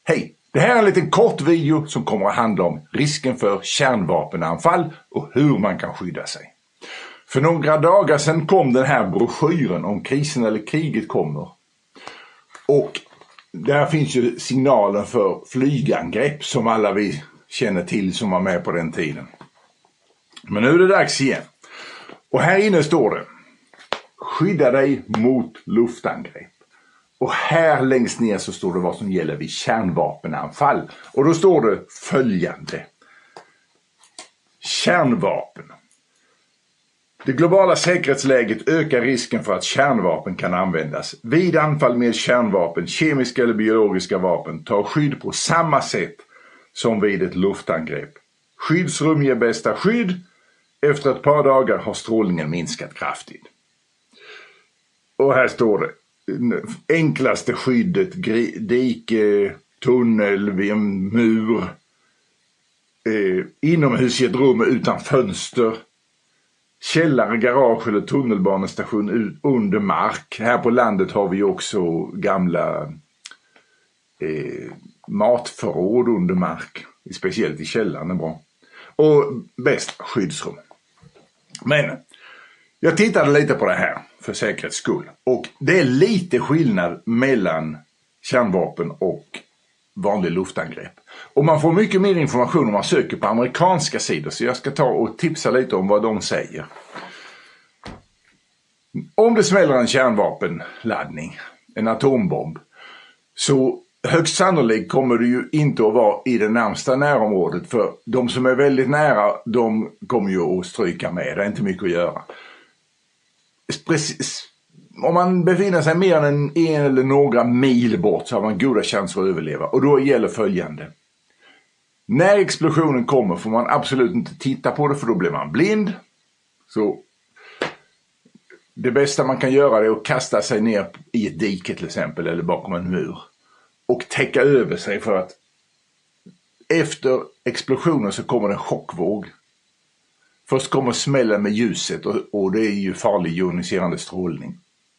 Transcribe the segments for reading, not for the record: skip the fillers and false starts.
Hej! Det här är en liten kort video som kommer att handla om risken för kärnvapenanfall och hur man kan skydda sig. För några dagar sedan kom den här broschyren om krisen eller kriget kommer. Och där finns ju signalen för flygangrepp som alla vi känner till som var med på den tiden. Men nu är det dags igen. Och här inne står det: skydda dig mot luftangrepp. Och här längst ner så står det vad som gäller vid kärnvapenanfall. Och då står det följande: kärnvapen. Det globala säkerhetsläget ökar risken för att kärnvapen kan användas. Vid anfall med kärnvapen, kemiska eller biologiska vapen, tar skydd på samma sätt som vid ett luftangrepp. Skyddsrum ger bästa skydd. Efter ett par dagar har strålningen minskat kraftigt. Och här står det: enklaste skyddet, dike, tunnel vid en mur, inomhus i ett rum utan fönster, källare, garage eller tunnelbanestation under mark. Här på landet har vi också gamla matförråd under mark, speciellt i källaren är bra. Och bäst skyddsrum. Men jag tittade lite på det här för säkerhets skull. Och det är lite skillnad mellan kärnvapen och vanlig luftangrepp. Och man får mycket mer information om man söker på amerikanska sidor. Så jag ska ta och tipsa lite om vad de säger. Om det smäller en kärnvapenladdning, en atombomb, så högst sannolikt kommer det ju inte att vara i det närmsta närområdet. För de som är väldigt nära, de kommer ju att stryka med. Det är inte mycket att göra. Om man befinner sig mer än en eller några mil bort så har man goda chanser att överleva. Och då gäller följande: när explosionen kommer får man absolut inte titta på det, för då blir man blind. Så det bästa man kan göra är att kasta sig ner i ett dike till exempel, eller bakom en mur, och täcka över sig, för att efter explosionen så kommer en chockvåg. Först kommer smällen med ljuset och det är ju farlig ioniserande strålning.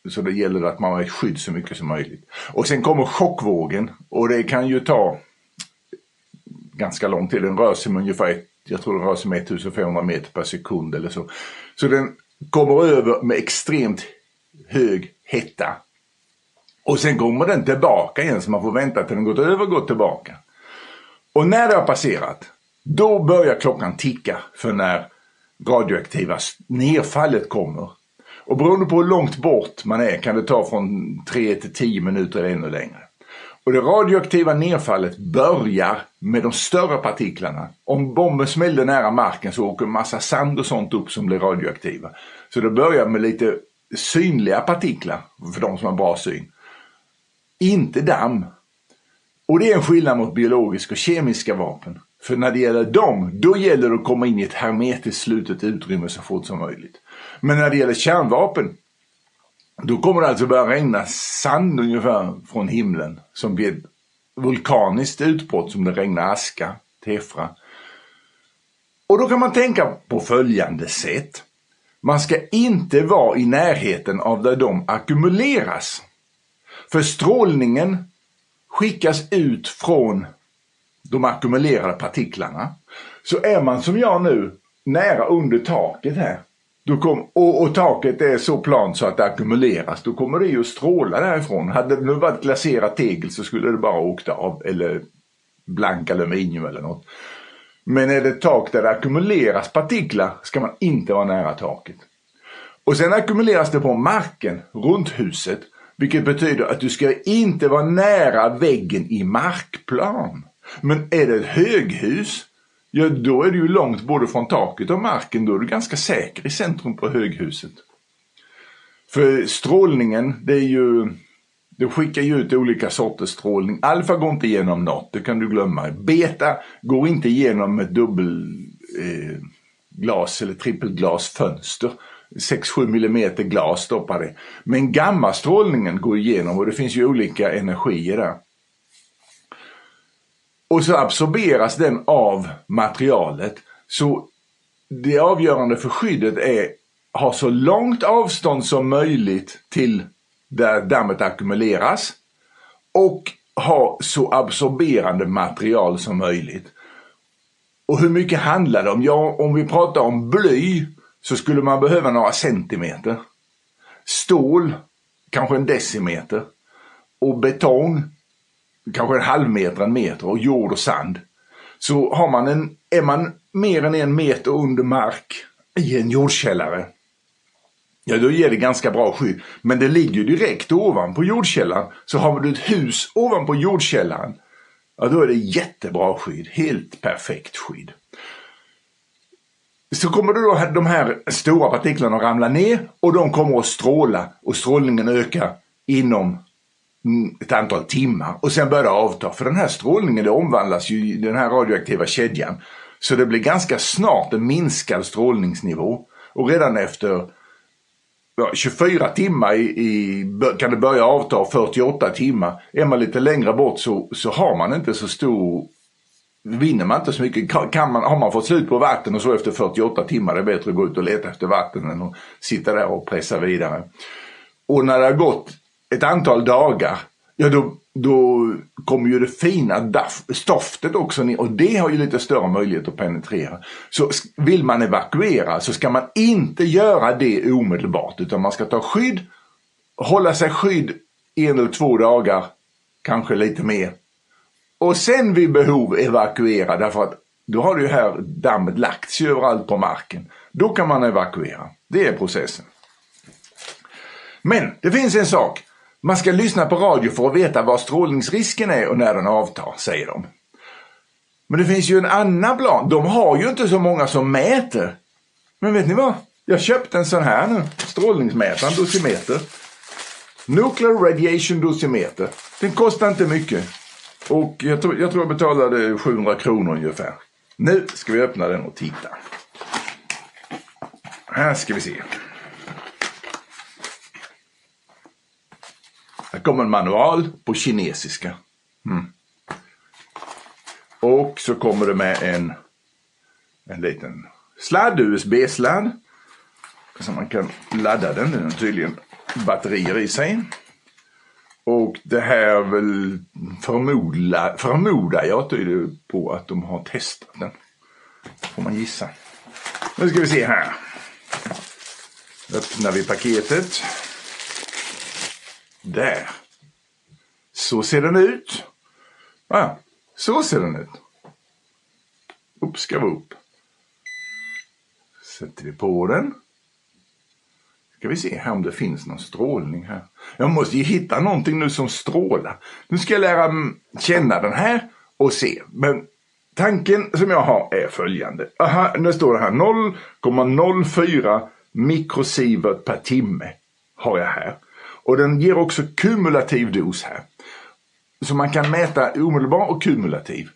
Så det gäller att man har ett skydd så mycket som möjligt. Och sen kommer chockvågen, och det kan ju ta ganska lång tid. Den rör sig med ungefär, jag tror den rör sig med 1500 meter per sekund eller så. Så den kommer över med extremt hög hetta. Och sen kommer den tillbaka igen, så man får vänta till den gått över och gått tillbaka. Och när det har passerat, då börjar klockan ticka för när radioaktiva nedfallet kommer. Och beroende på hur långt bort man är kan det ta från 3 till 10 minuter eller ännu längre. Och det radioaktiva nedfallet börjar med de större partiklarna. Om bomben smäller nära marken så åker en massa sand och sånt upp som blir radioaktiva. Så det börjar med lite synliga partiklar för de som har bra syn. Inte damm. Och det är en skillnad mot biologiska och kemiska vapen. För när det gäller dem, då gäller det att komma in i ett hermetiskt slutet utrymme så fort som möjligt. Men när det gäller kärnvapen, då kommer det alltså börja regna sand ungefär från himlen, som blir ett vulkaniskt utbrott som det regnar aska, tefra. Och då kan man tänka på följande sätt: man ska inte vara i närheten av där de ackumuleras. För strålningen skickas ut från de ackumulerade partiklarna. Så är man som jag nu nära under taket här, och taket är så plant så att det ackumuleras, då kommer det ju stråla därifrån. Hade det nu varit glaserat tegel så skulle det bara åkt av, eller blank aluminium eller något. Men är det ett tak där det ackumuleras partiklar ska man inte vara nära taket. Och sen ackumuleras det på marken runt huset, vilket betyder att du ska inte vara nära väggen i markplan. Men är det ett höghus, ja då är det ju långt både från taket och marken. Då är du ganska säker i centrum på höghuset. För strålningen, det skickar ju ut olika sorters strålning. Alfa går inte igenom något, det kan du glömma. Beta går inte igenom ett dubbelglas eller trippelglasfönster. 6-7 millimeter glas stoppar det. Men gammastrålningen går igenom, och det finns ju olika energier där. Och så absorberas den av materialet. Så det avgörande för skyddet är att ha så långt avstånd som möjligt till där dammet ackumuleras. Och ha så absorberande material som möjligt. Och hur mycket handlar det om? Ja, om vi pratar om bly så skulle man behöva några centimeter. Stål, kanske en decimeter. Och betong, kanske en halvmeter, en meter. Och jord och sand. Så är man mer än 1 meter under mark i en jordkällare, ja, då ger det ganska bra skydd. Men det ligger ju direkt ovanpå jordkällaren. Så har du ett hus ovanpå jordkällaren, ja, då är det jättebra skydd. Helt perfekt skydd. Så kommer då de här stora partiklarna att ramla ner och de kommer att stråla. Och strålningen ökar inom ett antal timmar. Och sen börjar det avta. För den här strålningen, det omvandlas ju i den här radioaktiva kedjan. Så det blir ganska snart en minskad strålningsnivå. Och redan efter 24 timmar kan det börja avta, 48 timmar. Är man lite längre bort så har man inte så stor, vinner man inte så mycket. Har man fått slut på vatten och så efter 48 timmar, det är bättre att gå ut och leta efter vatten än att sitta där och pressa vidare. Och när det har gått ett antal dagar, ja då kommer ju det fina stoftet också ner och det har ju lite större möjlighet att penetrera. Så vill man evakuera så ska man inte göra det omedelbart, utan man ska ta skydd, hålla sig skydd 1 eller 2 dagar, kanske lite mer. Och sen vid behov evakuera, därför att då har det ju här dammet lagt sig överallt på marken. Då kan man evakuera. Det är processen. Men det finns en sak. Man ska lyssna på radio för att veta vad strålningsrisken är och när den avtar, säger de. Men det finns ju en annan plan. De har ju inte så många som mäter. Men vet ni vad? Jag köpte en sån här nu. Strålningsmätare, en dosimeter. Nuclear Radiation Dosimeter. Den kostar inte mycket. Och jag tror jag betalade 700 kronor ungefär. Nu ska vi öppna den och titta. Här ska vi se. Här kommer en manual på kinesiska. Och så kommer det med en liten sladd, USB-sladd. Så man kan ladda den. Den har tydligen batterier i sig. Och det här väl förmodar jag tyder på att de har testat den. Får man gissa. Nu ska vi se här. Öppnar vi paketet. Där. Så ser den ut. Ja, så ser den ut. Upp ska vi upp. Sätter vi på den. Ska vi se här om det finns någon strålning här. Jag måste ju hitta någonting nu som strålar. Nu ska jag lära känna den här och se. Men tanken som jag har är följande. Aha, nu står det här 0,04 mikrosievert per timme har jag här. Och den ger också kumulativ dos här. Så man kan mäta omedelbar och kumulativ.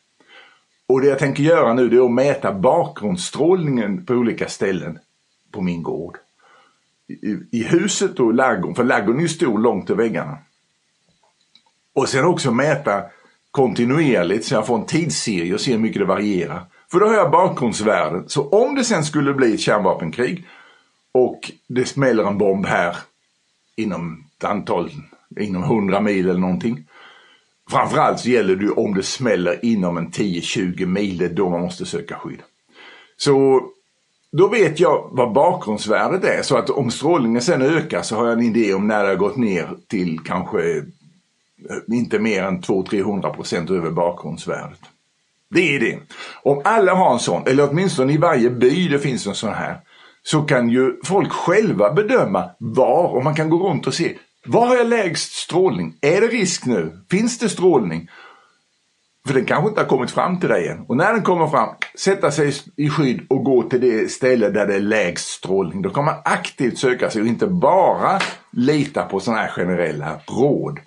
Och det jag tänker göra nu är att mäta bakgrundsstrålningen på olika ställen på min gård. I huset och ladugården, för ladugården är ju stor långt till väggarna. Och sen också mäta kontinuerligt så jag får en tidsserie och ser hur mycket det varierar. För då har jag bakgrundsvärden. Så om det sen skulle bli ett kärnvapenkrig och det smäller en bomb här inom 100 mil eller någonting. Framförallt så gäller det om det smäller inom en 10-20 mil, det är då man måste söka skydd. Så då vet jag vad bakgrundsvärdet är, så att om strålningen sen ökar så har jag en idé om när det har gått ner till kanske inte mer än 200-300% över bakgrundsvärdet. Det är det. Om alla har en sån, eller åtminstone i varje by det finns en sån här, så kan ju folk själva bedöma var, och man kan gå runt och se, var har jag lägst strålning? Är det risk nu? Finns det strålning? För den kanske inte har kommit fram till dig än. Och när den kommer fram, sätta sig i skydd och gå till det ställe där det är lägst strålning. Då kan man aktivt söka sig och inte bara lita på sådana här generella råd.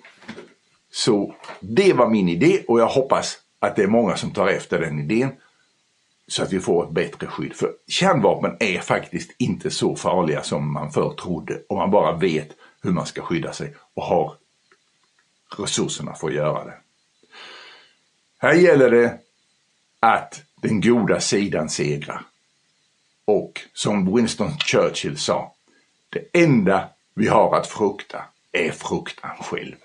Så det var min idé och jag hoppas att det är många som tar efter den idén. Så att vi får ett bättre skydd. För kärnvapen är faktiskt inte så farliga som man förr trodde. Om man bara vet hur man ska skydda sig och har resurserna för att göra det. Här gäller det att den goda sidan segrar. Och som Winston Churchill sa, det enda vi har att frukta är fruktan själv.